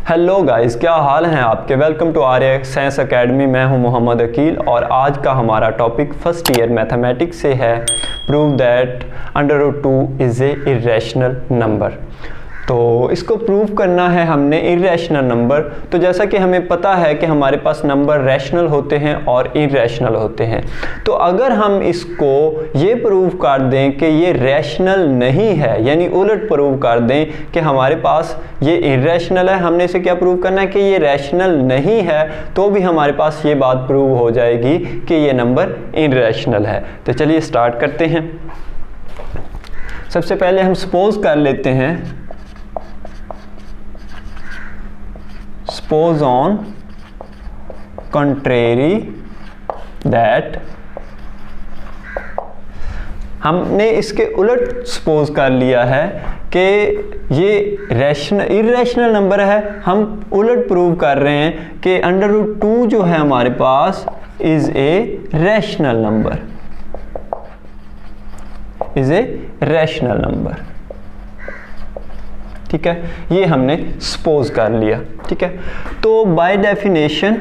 Hello guys, क्या हाल हैं आपके। Welcome to Arya science academy. मैं हूं मोहम्मद अकील और आज का हमारा टॉपिक फर्स्ट ईयर मैथमेटिक्स से है prove that √2 is a irrational number. तो इसको प्रूव करना है हमने इरेशनल नंबर। तो जैसा कि हमें पता है कि हमारे पास नंबर रैशनल होते हैं और इरेशनल होते हैं। तो अगर हम इसको ये प्रूव कर दें कि ये रैशनल नहीं है, यानी उलट प्रूव कर दें कि हमारे पास ये इरेशनल है, हमने इसे क्या प्रूव करना है कि ये रैशनल नहीं है, तो भी हमारे पास ये बात प्रूव हो जाएगी कि ये नंबर इरेशनल है। तो चलिए स्टार्ट करते हैं। सबसे पहले हम सपोज कर लेते हैं, suppose on contrary that हमने इसके उलट सपोज कर लिया है कि ये इरेशनल नंबर है। हम उलट प्रूव कर रहे हैं कि √2 जो है हमारे पास is a rational number, is a rational number. ठीक है, ये हमने सपोज कर लिया। ठीक है, तो बाय डेफिनेशन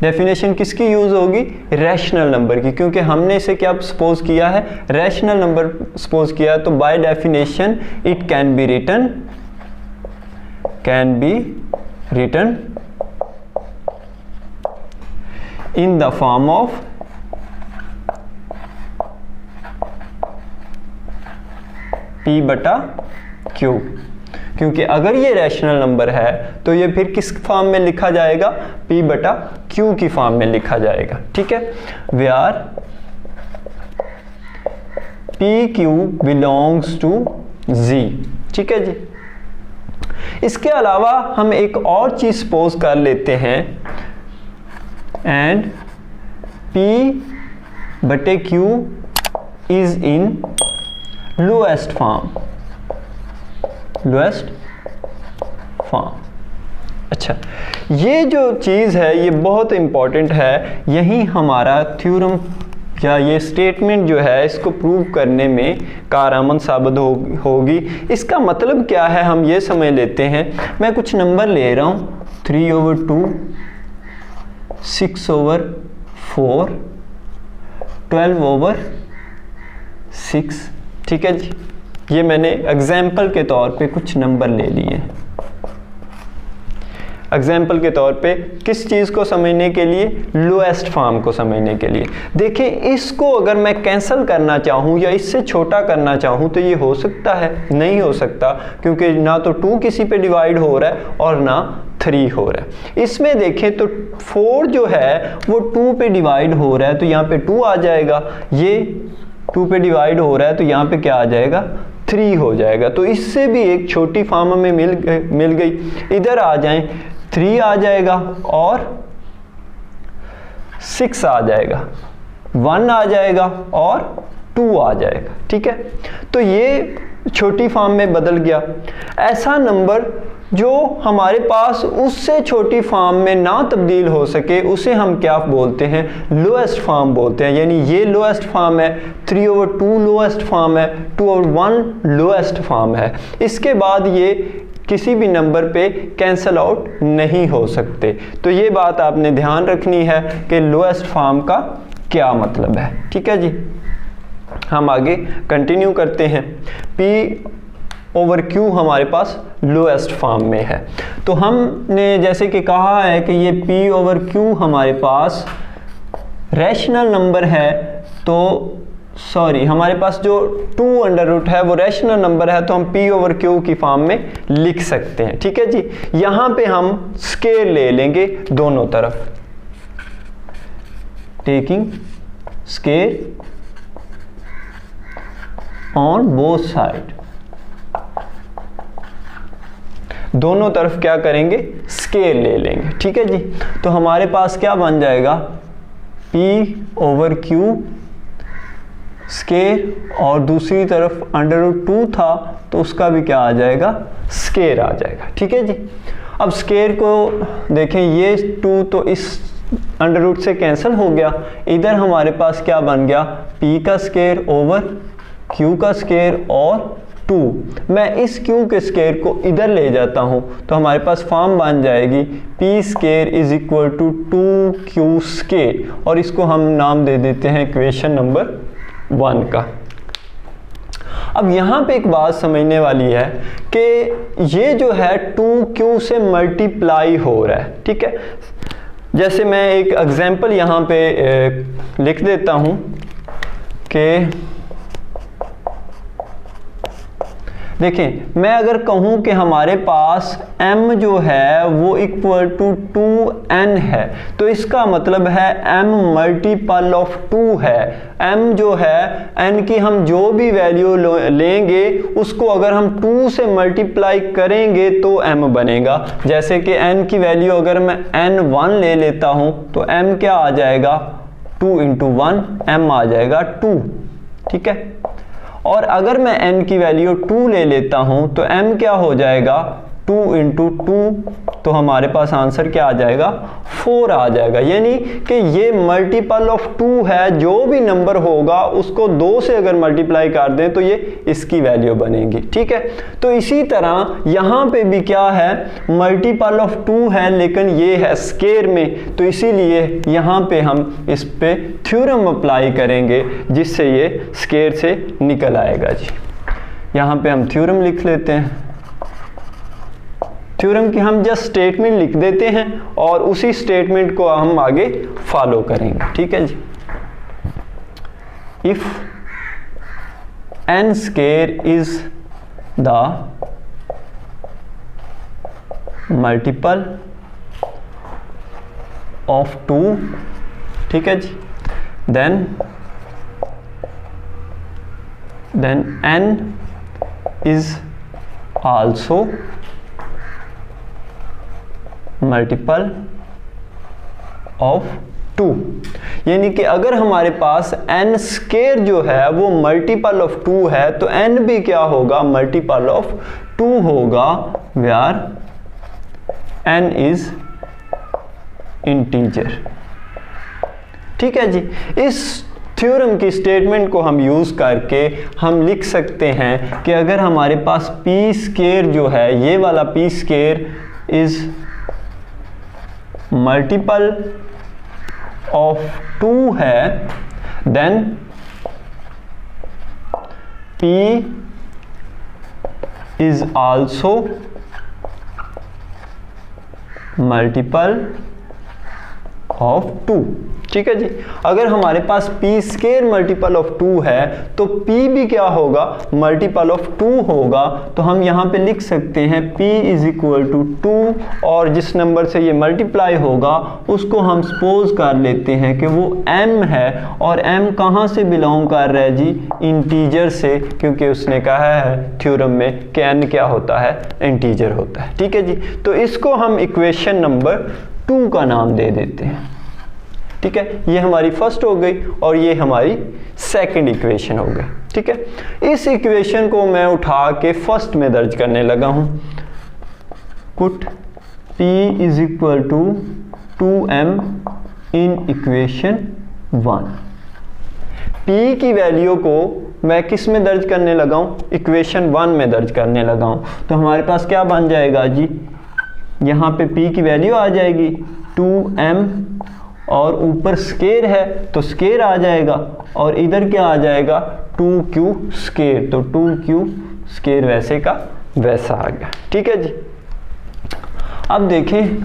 डेफिनेशन किसकी यूज होगी, रैशनल नंबर की, क्योंकि हमने इसे क्या सपोज किया है, रैशनल नंबर सपोज किया है। तो by definition it can be written in the form of P/Q, क्योंकि अगर ये रैशनल नंबर है तो ये फिर किस फॉर्म में लिखा जाएगा, P/Q की फॉर्म में लिखा जाएगा। ठीक है, where PQ belongs to Z। ठीक है जी। इसके अलावा हम एक और चीज सपोज कर लेते हैं, and P/Q is in lowest form. अच्छा, ये जो चीज़ है ये बहुत इंपॉर्टेंट है। यही हमारा थ्योरम या ये स्टेटमेंट जो है इसको प्रूव करने में कारआमद साबित होगी। इसका मतलब क्या है हम ये समझ लेते हैं। मैं कुछ नंबर ले रहा हूँ, 3/2, 6/4, 12/6। ठीक है जी, ये मैंने एग्जाम्पल के तौर पे कुछ नंबर ले लिए हैं। एग्जाम्पल के तौर पे किस चीज़ को समझने के लिए, लोएस्ट फॉर्म को समझने के लिए। देखिए, इसको अगर मैं कैंसिल करना चाहूँ या इससे छोटा करना चाहूँ तो ये हो सकता है, नहीं हो सकता, क्योंकि ना तो 2 किसी पे डिवाइड हो रहा है और ना 3 हो रहा है। इसमें देखें तो 4 जो है वो 2 पे डिवाइड हो रहा है, तो यहाँ पे 2 आ जाएगा। ये 2 पे डिवाइड हो रहा है तो यहाँ पे क्या आ जाएगा, 3 हो जाएगा। तो इससे भी एक छोटी फॉर्म में मिल गई। इधर आ जाएं, 3 आ जाएगा और 6 आ जाएगा, 1 आ जाएगा और 2 आ जाएगा। ठीक है, तो ये छोटी फॉर्म में बदल गया। ऐसा नंबर जो हमारे पास उससे छोटी फॉर्म में ना तब्दील हो सके उसे हम क्या बोलते हैं, लोएस्ट फॉर्म बोलते हैं। यानी ये लोएस्ट फॉर्म है, 3/2 लोएस्ट फॉर्म है, 2/1 लोएस्ट फॉर्म है। इसके बाद ये किसी भी नंबर पे कैंसल आउट नहीं हो सकते। तो ये बात आपने ध्यान रखनी है कि लोएस्ट फॉर्म का क्या मतलब है। ठीक है जी, हम आगे कंटिन्यू करते हैं। P/Q हमारे पास लोएस्ट फॉर्म में है। तो हमने जैसे कि कहा है कि ये P/Q हमारे पास रैशनल नंबर है, तो सॉरी, हमारे पास जो 2 है वो रैशनल नंबर है, तो हम P/Q की फॉर्म में लिख सकते हैं। ठीक है जी, यहाँ पे हम स्केयर ले लेंगे दोनों तरफ, taking square on both side. दोनों तरफ क्या करेंगे, स्केयर ले लेंगे। ठीक है जी, तो हमारे पास क्या बन जाएगा, P/Q स्केयर, और दूसरी तरफ √2 था तो उसका भी क्या आ जाएगा, स्केयर आ जाएगा। ठीक है जी, अब स्केयर को देखें, ये 2 तो इस अंडर रूट से कैंसिल हो गया। इधर हमारे पास क्या बन गया, p का स्क्वायर ओवर q का स्क्वायर और 2। मैं इस q के स्क्वायर को इधर ले जाता हूं तो हमारे पास फॉर्म बन जाएगी p square is equal to 2q square, और इसको हम नाम दे देते हैं इक्वेशन नंबर 1 का। अब यहाँ पे एक बात समझने वाली है कि ये जो है 2q से मल्टीप्लाई हो रहा है, ठीक है। जैसे मैं एक एग्जांपल यहाँ पे लिख देता हूँ कि देखें, मैं अगर कहूँ कि हमारे पास m जो है वो इक्वल टू 2n है, तो इसका मतलब है m मल्टीपल ऑफ 2 है। m जो है n की हम जो भी वैल्यू लेंगे उसको अगर हम 2 से मल्टीप्लाई करेंगे तो m बनेगा। जैसे कि n की वैल्यू अगर मैं n1 ले लेता हूँ तो m क्या आ जाएगा, 2 इंटू 1 m आ जाएगा 2, ठीक है। और अगर मैं n की वैल्यू 2 ले लेता हूं तो m क्या हो जाएगा, 2 इंटू 2, तो हमारे पास आंसर क्या आ जाएगा, 4 आ जाएगा। यानी कि ये मल्टीपल ऑफ 2 है, जो भी नंबर होगा उसको 2 से अगर मल्टीप्लाई कर दें तो ये इसकी वैल्यू बनेगी, ठीक है। तो इसी तरह यहाँ पे भी क्या है, मल्टीपल ऑफ 2 है लेकिन ये है स्क्वायर में, तो इसीलिए यहाँ पे हम इस पे थ्योरम अप्लाई करेंगे जिससे ये स्क्वायर से निकल आएगा जी। यहाँ पे हम थ्योरम लिख लेते हैं। थ्योरम की हम जस्ट स्टेटमेंट लिख देते हैं और उसी स्टेटमेंट को हम आगे फॉलो करेंगे, ठीक है जी। If n square is the multiple of 2, ठीक है जी, then n is also multiple of 2। यानी कि अगर हमारे पास n स्क्वायर जो है वो मल्टीपल ऑफ 2 है तो n भी क्या होगा, मल्टीपल ऑफ 2 होगा, वेयर n इज इंटीजर, ठीक है जी। इस थ्योरम की स्टेटमेंट को हम यूज करके हम लिख सकते हैं कि अगर हमारे पास p स्क्वायर जो है, ये वाला p square is multiple of 2 है, then p is also multiple of 2, ठीक है जी। अगर हमारे पास p स्क्वायर मल्टीपल ऑफ 2 है तो p भी क्या होगा, मल्टीपल ऑफ 2 होगा। तो हम यहाँ पे लिख सकते हैं p इज इक्वल टू 2, और जिस नंबर से ये मल्टीप्लाई होगा उसको हम सपोज कर लेते हैं कि वो m है, और m कहाँ से बिलोंग कर रहा है जी, इंटीजर से, क्योंकि उसने कहा है थ्योरम में कि n क्या होता है, इंटीजर होता है, ठीक है जी। तो इसको हम इक्वेशन नंबर 2 का नाम दे देते हैं, ठीक है। ये हमारी फर्स्ट हो गई और ये हमारी सेकंड इक्वेशन हो गई, ठीक है। इस इक्वेशन को मैं उठा के फर्स्ट में दर्ज करने लगा हूं। Put p is equal to 2m in equation 1। p की वैल्यू को मैं किस में दर्ज करने लगा हूं, इक्वेशन 1 में दर्ज करने लगा हूं। तो हमारे पास क्या बन जाएगा जी, यहाँ पे p की वैल्यू आ जाएगी 2m, और ऊपर स्क्वायर है तो स्क्वायर आ जाएगा, और इधर क्या आ जाएगा 2q स्क्वायर, तो 2q स्क्वायर वैसे का वैसा आ गया, ठीक है जी। अब देखें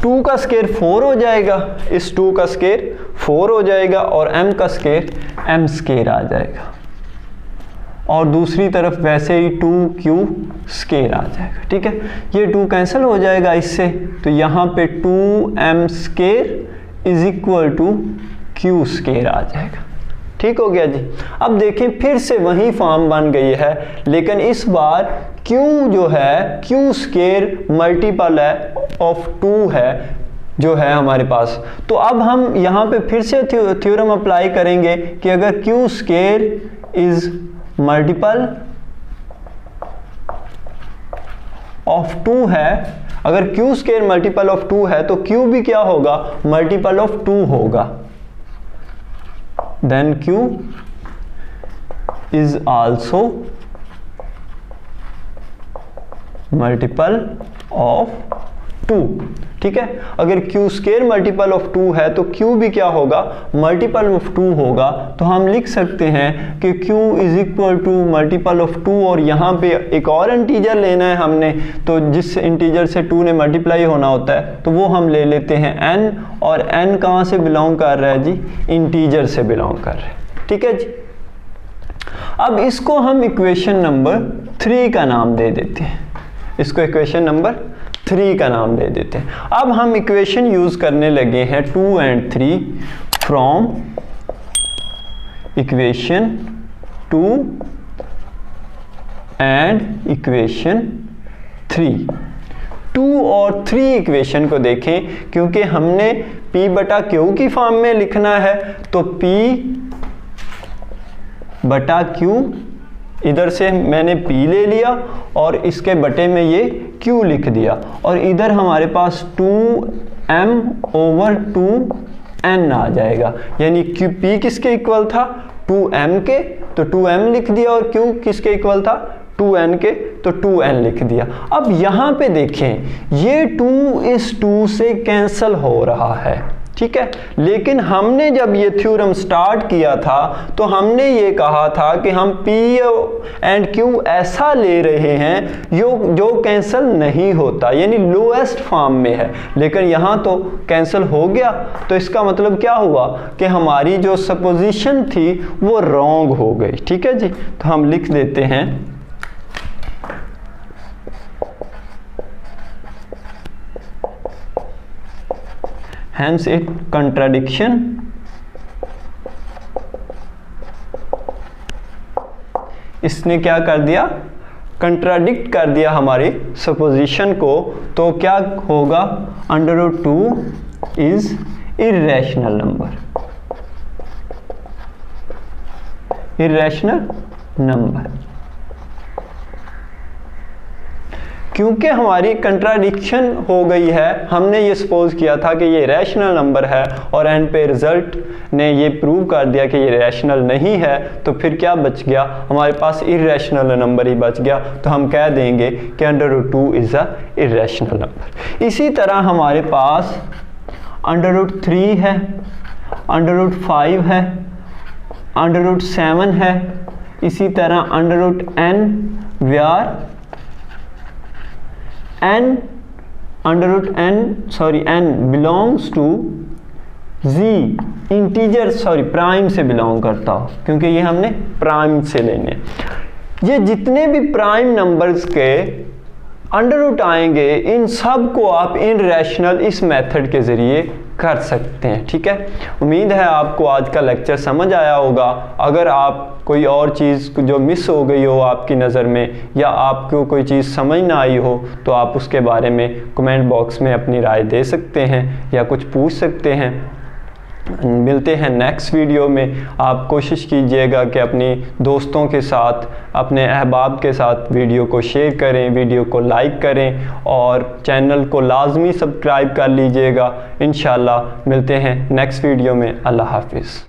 2 का स्क्वायर 4 हो जाएगा, इस 2 का स्क्वायर 4 हो जाएगा, और m का स्क्वायर m स्क्वायर आ जाएगा, और दूसरी तरफ वैसे ही 2q स्क्वायर आ जाएगा, ठीक है। ये 2 कैंसिल हो जाएगा इससे, तो यहाँ पे 2m square is equal to q square आ जाएगा, ठीक हो गया जी। अब देखें फिर से वही फॉर्म बन गई है, लेकिन इस बार q जो है q स्क्वायर मल्टीपल है ऑफ 2 है जो है हमारे पास। तो अब हम यहाँ पे फिर से थ्योरम अप्लाई करेंगे कि अगर q square is multiple of 2 है, अगर क्यू स्क्वायर मल्टीपल ऑफ 2 है तो क्यू भी क्या होगा, मल्टीपल ऑफ 2 होगा। Then q is also multiple of 2, ठीक है। अगर क्यू स्क्वायर मल्टीपल ऑफ 2 है तो क्यू भी क्या होगा, मल्टीपल ऑफ 2 होगा। तो हम लिख सकते हैं कि q is equal to multiple of 2, और यहाँ पे एक और इंटीजर लेना है हमने, तो जिस इंटीजर से 2 ने मल्टीप्लाई होना होता है तो वो हम ले लेते हैं n, और n कहाँ से बिलोंग कर रहा है जी, इंटीजर से बिलोंग कर रहा है, ठीक है जी। अब इसको हम इक्वेशन नंबर 3 का नाम दे देते हैं, इसको इक्वेशन नंबर 3 का नाम दे देते हैं। अब हम इक्वेशन यूज करने लगे हैं 2 and 3 from equation 2 and equation 3। 2 और 3 इक्वेशन को देखें, क्योंकि हमने P बटा Q की फॉर्म में लिखना है, तो P बटा Q, इधर से मैंने P ले लिया और इसके बटे में ये Q लिख दिया, और इधर हमारे पास 2m ओवर 2n आ जाएगा, यानी P किसके इक्वल था, 2m के, तो 2m लिख दिया, और Q किसके इक्वल था, 2n के, तो 2n लिख दिया। अब यहाँ पे देखें, ये 2 इस 2 से कैंसल हो रहा है, ठीक है। लेकिन हमने जब ये थ्योरम स्टार्ट किया था तो हमने ये कहा था कि हम P एंड Q ऐसा ले रहे हैं जो कैंसल नहीं होता, यानी लोएस्ट फॉर्म में है, लेकिन यहाँ तो कैंसल हो गया। तो इसका मतलब क्या हुआ कि हमारी जो सपोजिशन थी वो रॉन्ग हो गई, ठीक है जी। तो हम लिख देते हैं hence it contradiction इसने क्या कर दिया, कंट्राडिक्ट कर दिया हमारी सपोजिशन को। तो क्या होगा, √2 is irrational number, irrational number, क्योंकि हमारी कंट्राडिक्शन हो गई है। हमने ये सपोज किया था कि ये रैशनल नंबर है, और एंड पे रिजल्ट ने ये प्रूव कर दिया कि ये रैशनल नहीं है, तो फिर क्या बच गया, हमारे पास इर्रेशनल नंबर ही बच गया। तो हम कह देंगे कि √2 इज़ अ इर्रेशनल नंबर। इसी तरह हमारे पास √3 है, √5 है, √7 है, इसी तरह √n where n belongs to z integer prime से बिलोंग करता हो, क्योंकि ये हमने प्राइम से लेने। ये जितने भी प्राइम नंबर्स के अंडर आएंगे, इन सब को आप इन रैशनल इस मेथड के ज़रिए कर सकते हैं, ठीक है। उम्मीद है आपको आज का लेक्चर समझ आया होगा। अगर आप कोई और चीज़ जो मिस हो गई हो आपकी नज़र में, या आपको कोई चीज़ समझ ना आई हो, तो आप उसके बारे में कमेंट बॉक्स में अपनी राय दे सकते हैं या कुछ पूछ सकते हैं। मिलते हैं नेक्स्ट वीडियो में। आप कोशिश कीजिएगा कि अपनी दोस्तों के साथ, अपने अहबाब के साथ वीडियो को शेयर करें, वीडियो को लाइक करें, और चैनल को लाजमी सब्सक्राइब कर लीजिएगा। इंशाल्लाह मिलते हैं नेक्स्ट वीडियो में। अल्लाह हाफिज़।